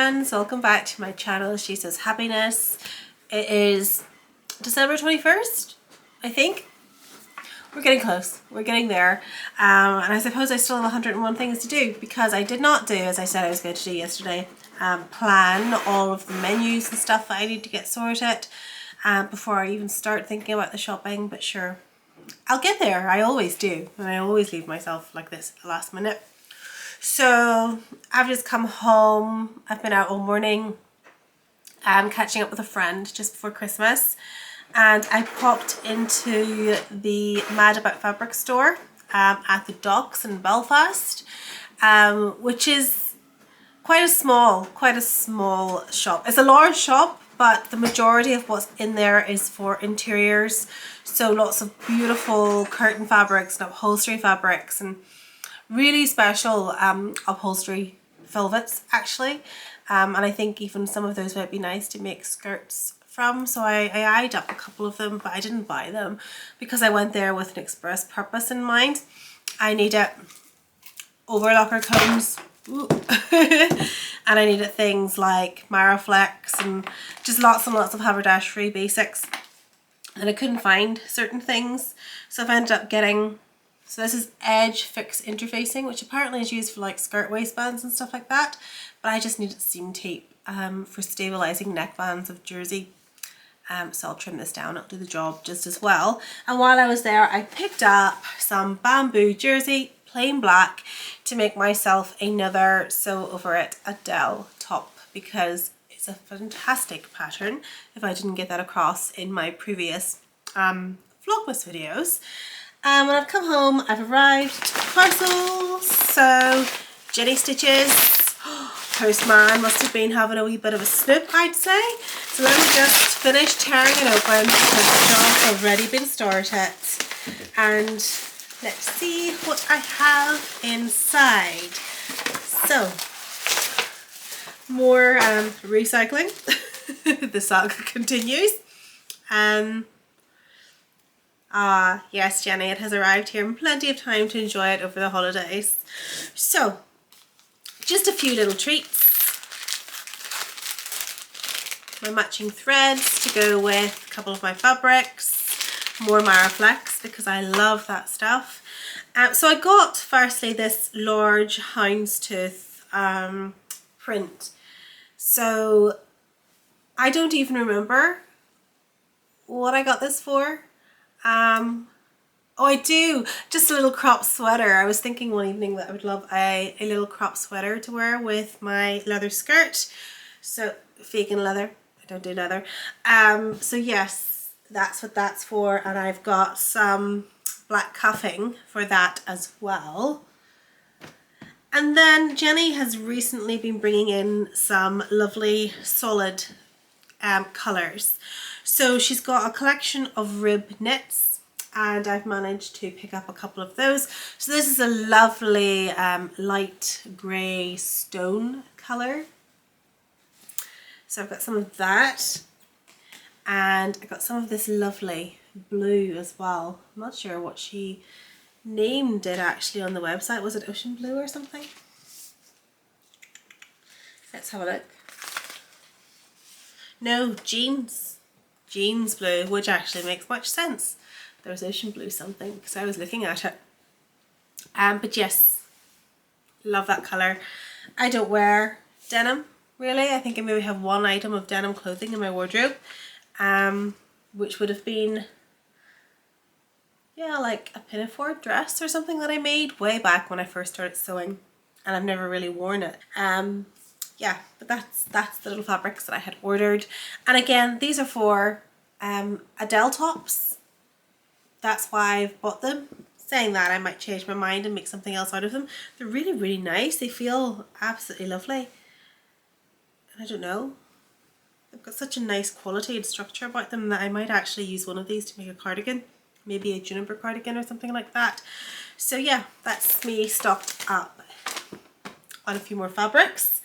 friends, welcome back to my channel. She Says Happiness. It is December 21st, I think. We're getting close, we're getting there, and I suppose I still have 101 things to do because I did not do, as I said I was going to do yesterday, plan all of the menus and stuff that I need to get sorted before I even start thinking about the shopping. But sure, I'll get there. I always do, and I always leave myself like this at the last minute. So I've just come home. I've been out all morning catching up with a friend just before Christmas, and I popped into the Mad About Fabric store at the docks in Belfast, which is quite a small shop. It's a large shop, but the majority of what's in there is for interiors. So lots of beautiful curtain fabrics and upholstery fabrics and really special upholstery velvets actually, and I think even some of those might be nice to make skirts from. So I eyed up a couple of them, but I didn't buy them because I went there with an express purpose in mind. I needed overlocker combs and I needed things like Maraflex and just lots and lots of haberdashery basics, and I couldn't find certain things, so I've ended up getting, so this is edge fix interfacing, which apparently is used for like skirt waistbands and stuff like that, but I just needed seam tape for stabilizing neckbands of jersey. So I'll trim this down, it'll do the job just as well. And while I was there, I picked up some bamboo jersey, plain black, to make myself another Sew Over It Adele top, because it's a fantastic pattern, if I didn't get that across in my previous Vlogmas videos. When I've come home, I've arrived to parcels. So Jenny Stitches, postman must have been having a wee bit of a snoop, I'd say. So let me just finish tearing it open because the job's already been started. And let's see what I have inside. So, more recycling. The saga continues. Yes, Jenny, it has arrived here and plenty of time to enjoy it over the holidays. So, just a few little treats. My matching threads to go with a couple of my fabrics. More Maraflex because I love that stuff. So I got firstly this large houndstooth print. So I don't even remember what I got this for. Oh, I do, just a little crop sweater. I was thinking one evening that I would love a little crop sweater to wear with my leather skirt. So vegan leather, I don't do leather. So yes, that's what that's for, and I've got some black cuffing for that as well. And then Jenny has recently been bringing in some lovely solid colours. So she's got a collection of rib knits, and I've managed to pick up a couple of those. So this is a lovely light grey stone colour. So I've got some of that, and I got some of this lovely blue as well. I'm not sure what she named it actually on the website. Was it ocean blue or something? Let's have a look. No, jeans blue, which actually makes much sense. There's ocean blue something because I was looking at it. But yes, love that colour. I don't wear denim really. I think I maybe have one item of denim clothing in my wardrobe, which would have been, yeah, like a pinafore dress or something that I made way back when I first started sewing, and I've never really worn it. Yeah, but that's the little fabrics that I had ordered. And again, these are for Adele tops. That's why I've bought them. Saying that, I might change my mind and make something else out of them. They're really, really nice. They feel absolutely lovely. And I don't know, they've got such a nice quality and structure about them that I might actually use one of these to make a cardigan. Maybe a juniper cardigan or something like that. So yeah, that's me stocked up on a few more fabrics.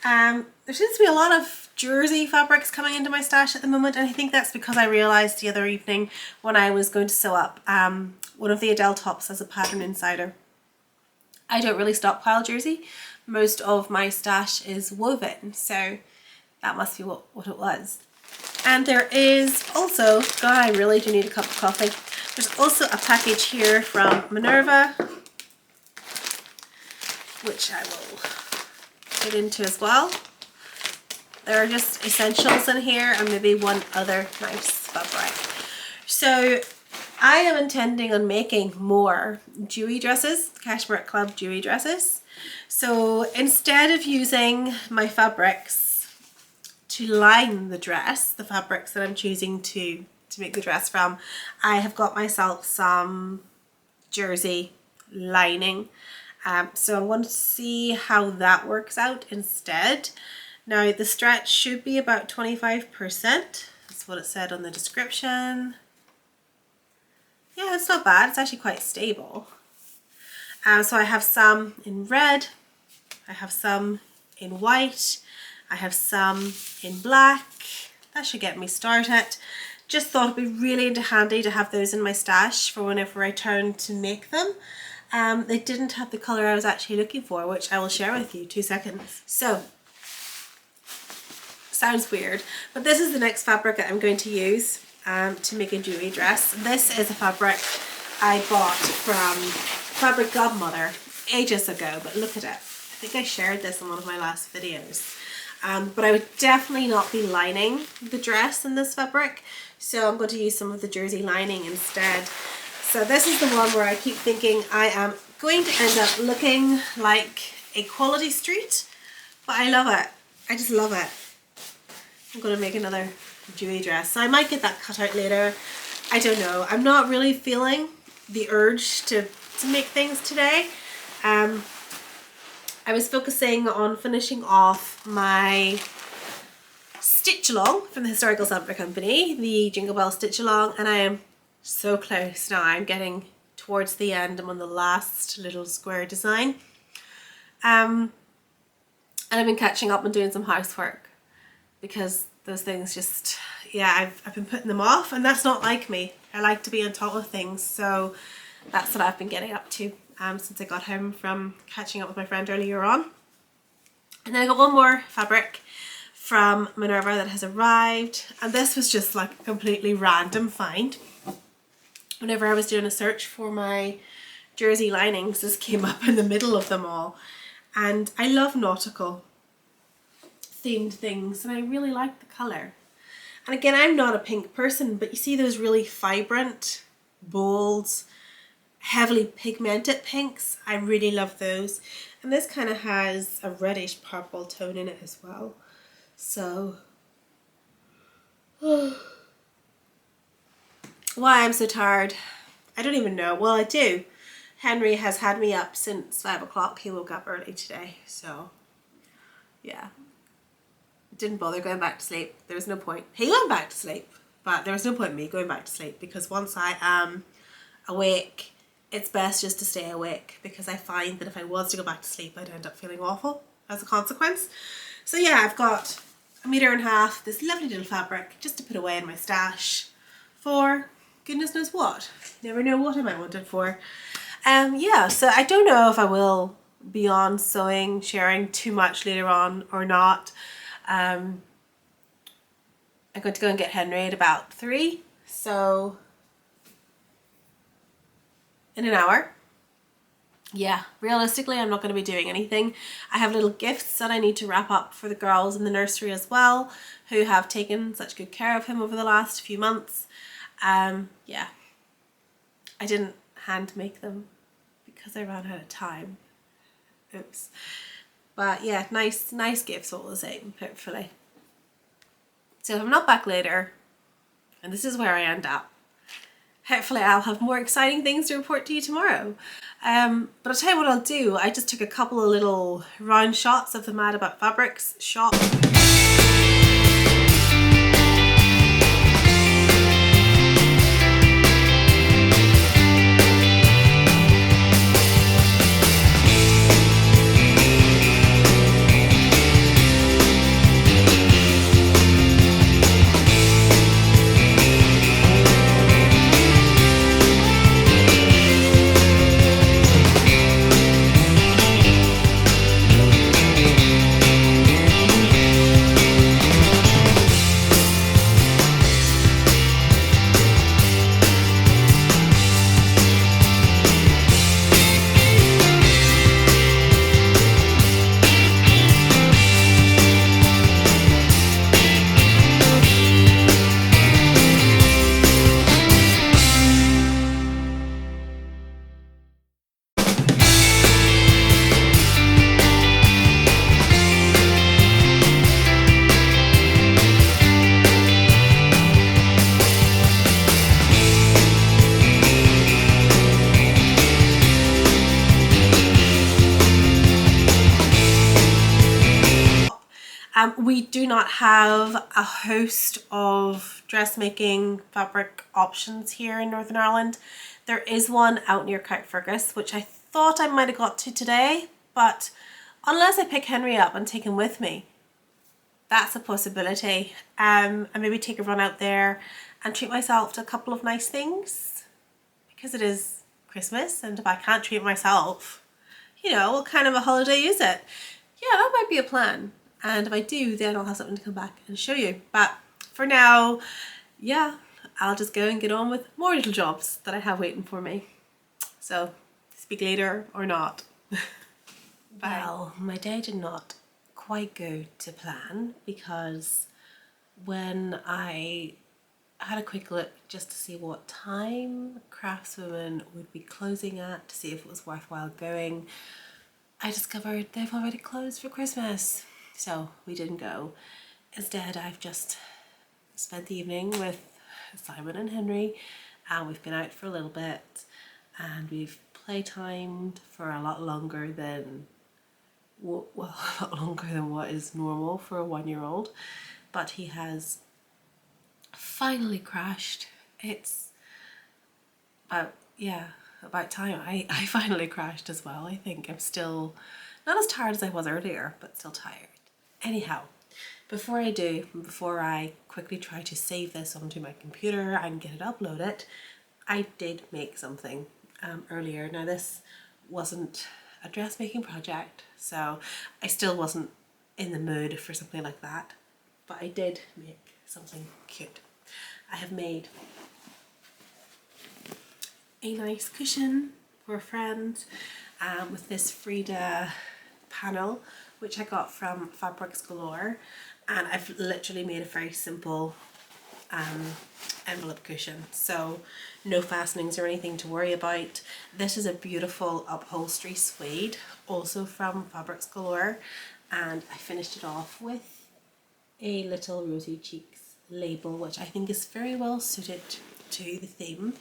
There seems to be a lot of jersey fabrics coming into my stash at the moment, and I think that's because I realised the other evening when I was going to sew up one of the Adele tops as a pattern insider. I don't really stockpile jersey. Most of my stash is woven, so that must be what it was. And there is also, God, I really do need a cup of coffee. There's also a package here from Manura, which I will get into as well. There are just essentials in here and maybe one other nice fabric. So I am intending on making more dewy dresses, Cashmere Club dewy dresses. So instead of using my fabrics to line the dress, the fabrics that I'm choosing to make the dress from, I have got myself some jersey lining. So I'm going to see how that works out instead. Now the stretch should be about 25%. That's what it said on the description. Yeah, it's not bad. It's actually quite stable. So I have some in red. I have some in white. I have some in black. That should get me started. Just thought it'd be really handy to have those in my stash for whenever I turn to make them. They didn't have the colour I was actually looking for, which I will share with you. 2 seconds. So, sounds weird, but this is the next fabric that I'm going to use to make a dewy dress. This is a fabric I bought from Fabric Godmother ages ago, but look at it. I think I shared this in one of my last videos. But I would definitely not be lining the dress in this fabric, so I'm going to use some of the jersey lining instead. So this is the one where I keep thinking I am going to end up looking like a quality street, but I love it. I just love it. I'm going to make another dewy dress. So I might get that cut out later. I don't know. I'm not really feeling the urge to make things today. I was focusing on finishing off my stitch along from the Historical Sampler Company, the Jingle Bell stitch along, and I am so close now. I'm getting towards the end. I'm on the last little square design. And I've been catching up and doing some housework because those things just, yeah, I've been putting them off, and that's not like me. I like to be on top of things, so that's what I've been getting up to since I got home from catching up with my friend earlier on. And then I got one more fabric from Manura that has arrived, and this was just like a completely random find. Whenever I was doing a search for my jersey linings, this came up in the middle of them all. And I love nautical themed things, and I really like the colour. And again, I'm not a pink person, but you see those really vibrant, bold, heavily pigmented pinks? I really love those. And this kind of has a reddish purple tone in it as well. So, why I'm so tired, I don't even know. Well, I do. Henry has had me up since 5 o'clock. He woke up early today, so yeah. Didn't bother going back to sleep. There was no point. He went back to sleep, but there was no point in me going back to sleep, because once I am awake, it's best just to stay awake, because I find that if I was to go back to sleep, I'd end up feeling awful as a consequence. So yeah, I've got 1.5 meters, this lovely little fabric just to put away in my stash for goodness knows what. Never know what I might want it for. Yeah, so I don't know if I will be on sewing, sharing too much later on or not. I'm going to go and get Henry at about 3, so in an hour. Yeah, realistically, I'm not going to be doing anything. I have little gifts that I need to wrap up for the girls in the nursery as well, who have taken such good care of him over the last few months. Yeah, I didn't hand make them because I ran out of time. Oops. But yeah, nice gifts all the same, hopefully. So if I'm not back later, and this is where I end up, hopefully I'll have more exciting things to report to you tomorrow. But I'll tell you what I'll do. I just took a couple of little round shots of the Mad About Fabrics shop. We do not have a host of dressmaking fabric options here in Northern Ireland. There is one out near Carrickfergus, which I thought I might have got to today, but unless I pick Henry up and take him with me, that's a possibility. And maybe take a run out there and treat myself to a couple of nice things, because it is Christmas, and if I can't treat myself, you know, what kind of a holiday is it? Yeah, that might be a plan. And if I do, then I'll have something to come back and show you. But for now, yeah, I'll just go and get on with more little jobs that I have waiting for me. So, speak later or not. Bye. Well, my day did not quite go to plan, because when I had a quick look just to see what time Craftswoman would be closing at, to see if it was worthwhile going, I discovered they've already closed for Christmas. So we didn't go. Instead, I've just spent the evening with Simon and Henry, and we've been out for a little bit, and we've playtimed for a lot longer than, well, a lot longer than what is normal for a 1-year-old. But he has finally crashed. It's about time I finally crashed as well. I think I'm still not as tired as I was earlier, but still tired. Anyhow, before I quickly try to save this onto my computer and get it uploaded, I did make something earlier. Now, this wasn't a dressmaking project, so I still wasn't in the mood for something like that, but I did make something cute. I have made a nice cushion for a friend with this Frida panel, which I got from Fabrics Galore, and I've literally made a very simple envelope cushion, so no fastenings or anything to worry about. This is a beautiful upholstery suede, also from Fabrics Galore, and I finished it off with a little Rosy Cheeks label, which I think is very well suited to the theme.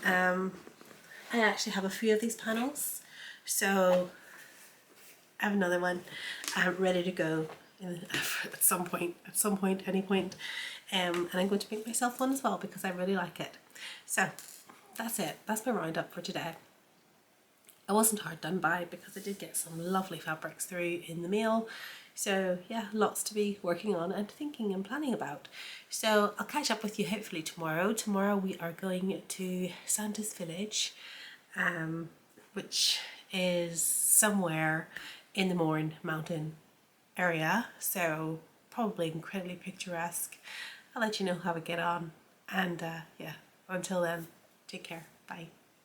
I actually have a few of these panels, so I have another one ready to go at some point, any point, and I'm going to make myself one as well because I really like it. So that's it. That's my roundup for today. I wasn't hard done by because I did get some lovely fabrics through in the mail. So yeah, lots to be working on and thinking and planning about. So I'll catch up with you hopefully tomorrow. Tomorrow we are going to Santa's Village, which is somewhere in the Mourne mountain area, so probably incredibly picturesque. I'll let you know how we get on, and yeah, until then, take care, bye.